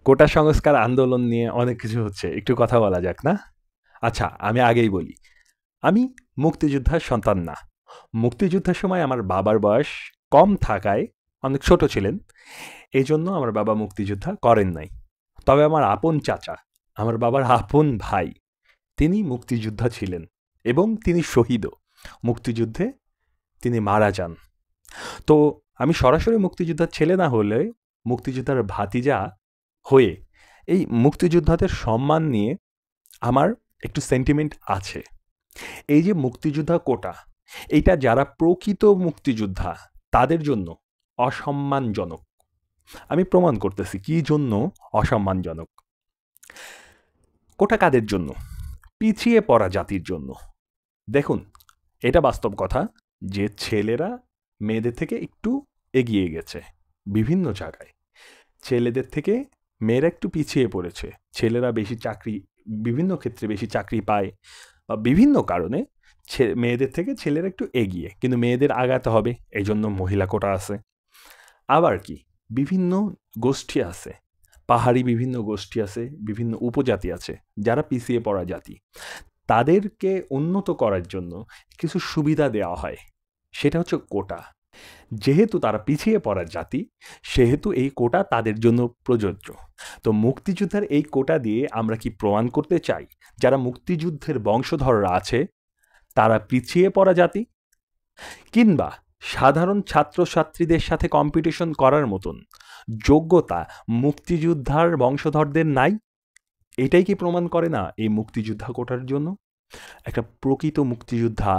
কোটা সংস্কার আন্দোলন নিয়ে অনেক কিছু হচ্ছে। একটু কথা বলা যাক না? আচ্ছা, আমি আগেই বলি। আমি মুক্তিযোদ্ধার সন্তান না। মুক্তিযুদ্ধের সময় আমার বাবার বয়স কম থাকায় অনেক ছোট ছিলেন। এজন্য আমার বাবা মুক্তিযোদ্ধা করেন নাই। তবে আমার আপন চাচা, আমার বাবার আপন ভাই, তিনি মুক্তিযোদ্ধা ছিলেন এবং তিনি শহীদও। মুক্তিযুদ্ধে তিনি মারা যান। তো আমি সরাসরি মুক্তিযোদ্ধার ছেলে না হলে মুক্তিযোদ্ধার ভাতিজা হয়ে এই মুক্তিযোদ্ধাদের সম্মান নিয়ে আমার একটু সেন্টিমেন্ট আছে। এই যে মুক্তিযোদ্ধা কোটা, এইটা যারা প্রকৃত মুক্তিযোদ্ধা তাদের জন্য অসম্মানজনক। আমি প্রমাণ করতেছি কি জন্য অসম্মানজনক। কোটা কাদের জন্য? পিছিয়ে পড়া জাতির জন্য। দেখুন, এটা বাস্তব কথা যে ছেলেরা মেয়েদের থেকে একটু এগিয়ে গেছে বিভিন্ন জায়গায়। ছেলেদের থেকে মেয়েরা একটু পিছিয়ে পড়েছে। ছেলেরা বেশি চাকরি, বিভিন্ন ক্ষেত্রে বেশি চাকরি পায় বা বিভিন্ন কারণে মেয়েদের থেকে ছেলেরা একটু এগিয়ে, কিন্তু মেয়েদের আগাতে হবে, এই জন্য মহিলা কোটা আছে। আবার কি, বিভিন্ন গোষ্ঠী আছে, পাহাড়ি বিভিন্ন গোষ্ঠী আছে, বিভিন্ন উপজাতি আছে যারা পিছিয়ে পড়া জাতি। তাদেরকে উন্নত করার জন্য কিছু সুবিধা দেওয়া হয়, সেটা হচ্ছে কোটা। যেহেতু তারা পিছিয়ে পড়া জাতি, সেহেতু এই কোটা তাদের জন্য প্রযোজ্য। তো মুক্তিযুদ্ধের এই কোটা দিয়ে আমরা কি প্রমাণ করতে চাই যারা মুক্তিযুদ্ধের বংশধররা আছে তারা পিছিয়ে পড়া জাতি? কিংবা সাধারণ ছাত্রছাত্রীদের সাথে কম্পিটিশন করার মতন যোগ্যতা মুক্তিযোদ্ধার বংশধরদের নাই? এটাই কি প্রমাণ করে না এই মুক্তিযোদ্ধা কোটার জন্য? একটা প্রকৃত মুক্তিযোদ্ধা,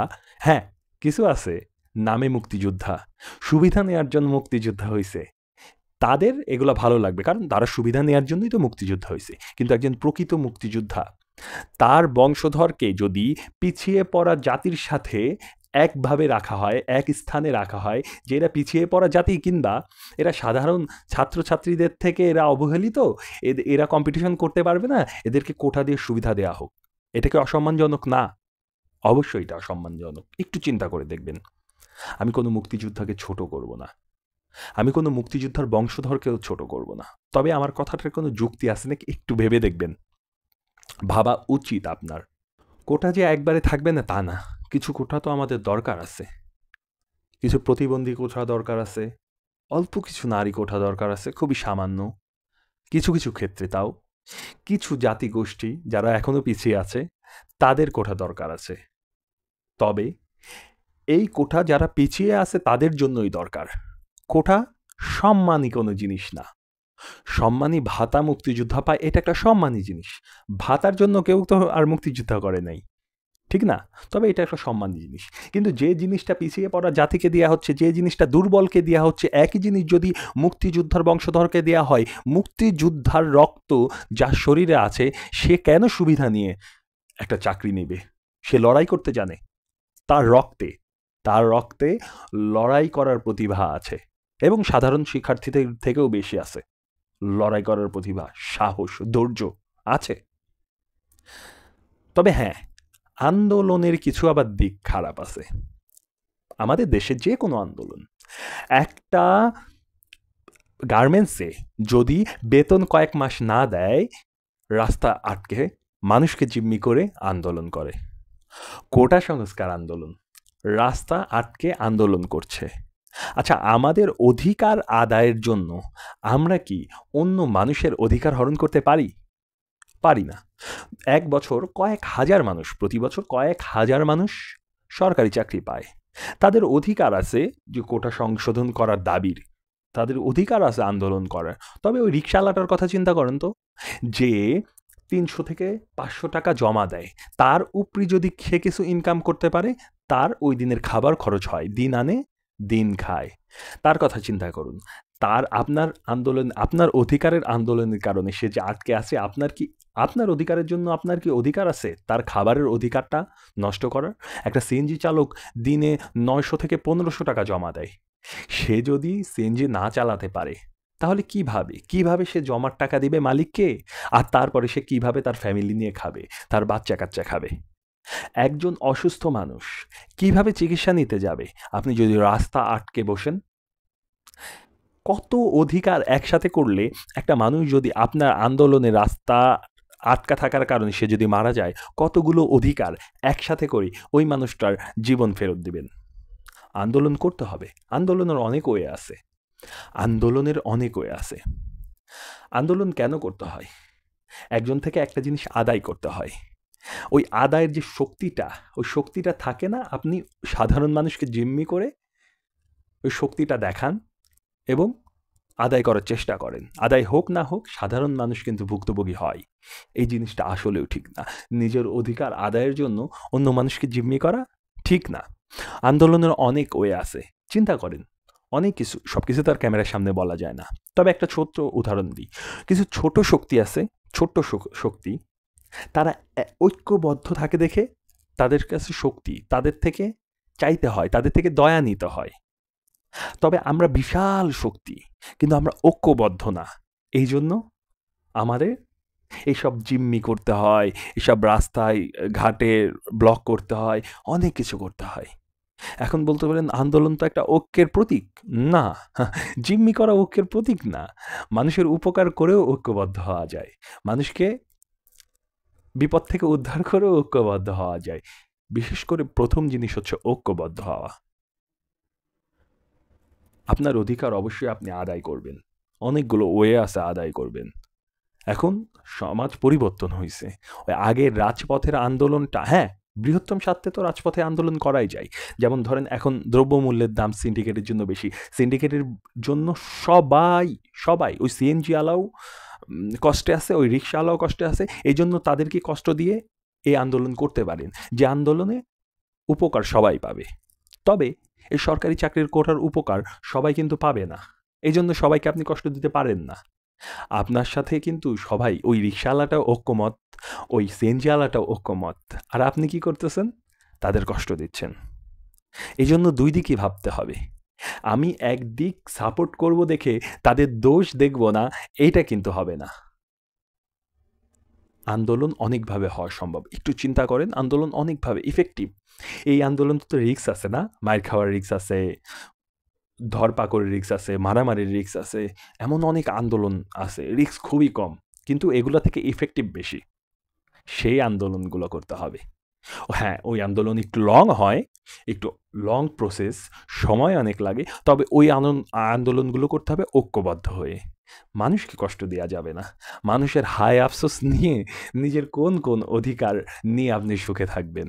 হ্যাঁ, কিছু আছে নামে মুক্তিযোদ্ধা, সুবিধা নেওয়ার জন্য মুক্তিযোদ্ধা হয়েছে, তাদের এগুলো ভালো লাগবে কারণ তারা সুবিধা নেওয়ার জন্যই তো মুক্তিযোদ্ধা হয়েছে। কিন্তু একজন প্রকৃত মুক্তিযোদ্ধা, তার বংশধরকে যদি পিছিয়ে পড়া জাতির সাথে একভাবে রাখা হয়, এক স্থানে রাখা হয় যে এরা পিছিয়ে পড়া জাতি, কিংবা এরা সাধারণ ছাত্রছাত্রীদের থেকে এরা অবহেলিত, এরা কম্পিটিশন করতে পারবে না, এদেরকে কোটা দিয়ে সুবিধা দেওয়া হোক, এটা কি অসম্মানজনক না? অবশ্যই এটা অসম্মানজনক। একটু চিন্তা করে দেখবেন। আমি কোনো মুক্তিযোদ্ধাকে ছোট করব না, আমি কোনো মুক্তিযোদ্ধার বংশধরকেও ছোট করব না। তবে আমার কথাটার কোনো যুক্তি আছে নাকি একটু ভেবে দেখবেন, ভাবা উচিত আপনার। কোটা যে একবারে থাকবে না তা না, কিছু কোটা তো আমাদের দরকার আছে। কিছু প্রতিবন্ধী কোঠা দরকার আছে, অল্প কিছু নারী কোঠা দরকার আছে, খুবই সামান্য কিছু কিছু ক্ষেত্রে। তাও কিছু জাতিগোষ্ঠী যারা এখনো পিছিয়ে আছে তাদের কোঠা দরকার আছে। তবে এই কোঠা যারা পিছিয়ে আছে তাদের জন্যই দরকার। কোঠা সম্মানী কোনো জিনিস না। সম্মানী ভাতা মুক্তিযোদ্ধা পায়, এটা একটা সম্মানী জিনিস। ভাতার জন্য কেউ তো আর মুক্তিযোদ্ধা করে নাই, ঠিক না? তবে এটা একটা সম্মানী জিনিস। কিন্তু যে জিনিসটা পিছিয়ে পড়া জাতিকে দেওয়া হচ্ছে, যে জিনিসটা দুর্বলকে দেওয়া হচ্ছে, একই জিনিস যদি মুক্তিযোদ্ধার বংশধরকে দেওয়া হয়, মুক্তিযোদ্ধার রক্ত যার শরীরে আছে সে কেন সুবিধা নিয়ে একটা চাকরি নেবে? সে লড়াই করতে জানে, তার রক্তে, তার রক্তে লড়াই করার প্রতিভা আছে এবং সাধারণ শিক্ষার্থীদের থেকেও বেশি আছে লড়াই করার প্রতিভা, সাহস, ধৈর্য আছে। তবে হ্যাঁ, আন্দোলনের কিছু আবার দিক খারাপ আছে। আমাদের দেশে যে কোনো আন্দোলন, একটা গার্মেন্টসে যদি বেতন কয়েক মাস না দেয়, রাস্তা আটকে মানুষকে জিম্মি করে আন্দোলন করে। কোটা সংস্কার আন্দোলন, রাস্তা আটকে আন্দোলন করছে। আচ্ছা, আমাদের অধিকার আদায়ের জন্য আমরা কি অন্য মানুষের অধিকার হরণ করতে পারি? পারি না। এক বছর কয়েক হাজার মানুষ, প্রতি বছর কয়েক হাজার মানুষ সরকারি চাকরি পায়। তাদের অধিকার আছে যে কোটা সংশোধন করার দাবির, তাদের অধিকার আছে আন্দোলন করার। তবে ওই রিক্সাওয়ালাটার কথা চিন্তা করেন তো, যে ৩০০ থেকে ৫০০ টাকা জমা দেয়, তার উপরি যদি সে কিছু ইনকাম করতে পারে, তার ওই দিনের খাবার খরচ হয়, দিন আনে দিন খায়। তার কথা চিন্তা করুন। তার আপনার আন্দোলন, আপনার অধিকারের আন্দোলনের কারণে সে যে আটকে আছে, আপনার কি, আপনার অধিকারের জন্য আপনার কি অধিকার আছে তার খাবারের অধিকারটা নষ্ট করার? একটা সিএনজি চালক দিনে ৯০০ থেকে ১৫০০ টাকা জমা দেয়। সে যদি সিএনজি না চালাতে পারে তাহলে কিভাবে সে জমার টাকা দিবে মালিককে? আর তারপরে সে কিভাবে তার ফ্যামিলি নিয়ে খাবে, তার বাচ্চা-কাচ্চা খাবে? একজন অসুস্থ মানুষ কিভাবে চিকিৎসা নিতে যাবে আপনি যদি রাস্তা আটকে বসেন? কত অধিকার একসাথে করলে একটা মানুষ যদি আপনার আন্দোলনের রাস্তা আটকা থাকার কারণে সে যদি মারা যায়, কতগুলো অধিকার একসাথে করে ওই মানুষটার জীবন ফেরত দিবেন? আন্দোলন করতে হবে। আন্দোলনের অনেক ওয়ে আছে। আন্দোলনের অনেক ওয়ে আছে। আন্দোলন কেন করতে হয়? একজন থেকে একটা জিনিস আদায় করতে হয়। ওই আদায়ের যে শক্তিটা, ওই শক্তিটা থাকে না, আপনি সাধারণ মানুষকে জিম্মি করে ওই শক্তিটা দেখান এবং আদায় করার চেষ্টা করেন। আদায় হোক না হোক সাধারণ মানুষ কিন্তু ভুক্তভোগী হয়। এই জিনিসটা আসলেও ঠিক না। নিজের অধিকার আদায়ের জন্য অন্য মানুষকে জিম্মি করা ঠিক না। আন্দোলনের অনেক ওয়ে আছে। চিন্তা করেন, অনেক কিছু, সব কিছু তো আর ক্যামেরার সামনে বলা যায় না। তবে একটা ছোট্ট উদাহরণ দিই। কিছু ছোট শক্তি আছে, ছোট্ট শক্তি, তারা ঐক্যবদ্ধ থাকে দেখে তাদের কাছে শক্তি, তাদের থেকে চাইতে হয়, তাদের থেকে দয়া নিতে হয়। তবে আমরা বিশাল শক্তি, কিন্তু আমরা ঐক্যবদ্ধ না। এই জন্য আমাদের এইসব জিম্মি করতে হয়, এসব রাস্তায় ঘাটে ব্লক করতে হয়, অনেক কিছু করতে হয়। এখন বলতে পারেন আন্দোলন তো একটা ঐক্যের প্রতীক। না, জিম্মি করা ঐক্যের প্রতীক না। মানুষের উপকার করেও ঐক্যবদ্ধ হওয়া যায়। মানুষকে বিপদ থেকে উদ্ধার করেও ঐক্যবদ্ধ হওয়া যায়। বিশেষ করে প্রথম জিনিস হচ্ছে ঐক্যবদ্ধ হওয়া। আপনার অধিকার অবশ্যই আপনি আদায় করবেন। অনেকগুলো ওয়ে আছে আদায় করবেন। এখন সমাজ পরিবর্তন হইছে। ওই আগের রাজপথের আন্দোলনটা, হ্যাঁ, বৃহত্তম স্বার্থে তো রাজপথে আন্দোলন করাই যায়। যেমন ধরেন এখন দ্রব্যমূল্যের দাম সিন্ডিকেটের জন্য বেশি। সিন্ডিকেটের জন্য সবাই ওই সিএনজি আলাও কষ্টে আছে, ওই রিক্সাওয়ালাও কষ্টে আছে। এইজন্য তাদেরকে কষ্ট দিয়ে এই আন্দোলন করতে পারেন, যে আন্দোলনে উপকার সবাই পাবে। তবে এই সরকারি চাকরির কোটার উপকার সবাই কিন্তু পাবে না। এইজন্য সবাইকে আপনি কষ্ট দিতে পারেন না। আপনার সাথে কিন্তু সবাই, ওই রিক্সাওয়ালাটাও ঐক্যমত, ওই সিএনজিওয়ালাটাও ঐক্যমত। আর আপনি কি করতেছেন? তাদের কষ্ট দিচ্ছেন। এইজন্য ২ দিকই ভাবতে হবে। আমি একদিক সাপোর্ট করব দেখে তাদের দোষ দেখব না, এইটা কিন্তু হবে না। আন্দোলন অনেকভাবে হওয়া সম্ভব। একটু চিন্তা করেন, আন্দোলন অনেকভাবে ইফেক্টিভ। এই আন্দোলন তো রিস্ক আছে না? মাইর খাওয়ার রিস্ক আছে, ধরপাকড়ের রিস্ক আছে, মারামারির রিস্ক আছে। এমন অনেক আন্দোলন আছে, রিস্ক খুবই কম, কিন্তু এগুলো থেকে ইফেক্টিভ বেশি। সেই আন্দোলনগুলো করতে হবে। হ্যাঁ, ওই আন্দোলন একটু লং হয়, একটু লং প্রসেস, সময় অনেক লাগে। তবে ওই আন্দোলনগুলো করতে হবে ঐক্যবদ্ধ হয়ে। মানুষকে কষ্ট দেয়া যাবে না। মানুষের হায় আফসোস নিয়ে নিজের কোন অধিকার নিয়ে আপনি সুখে থাকবেন?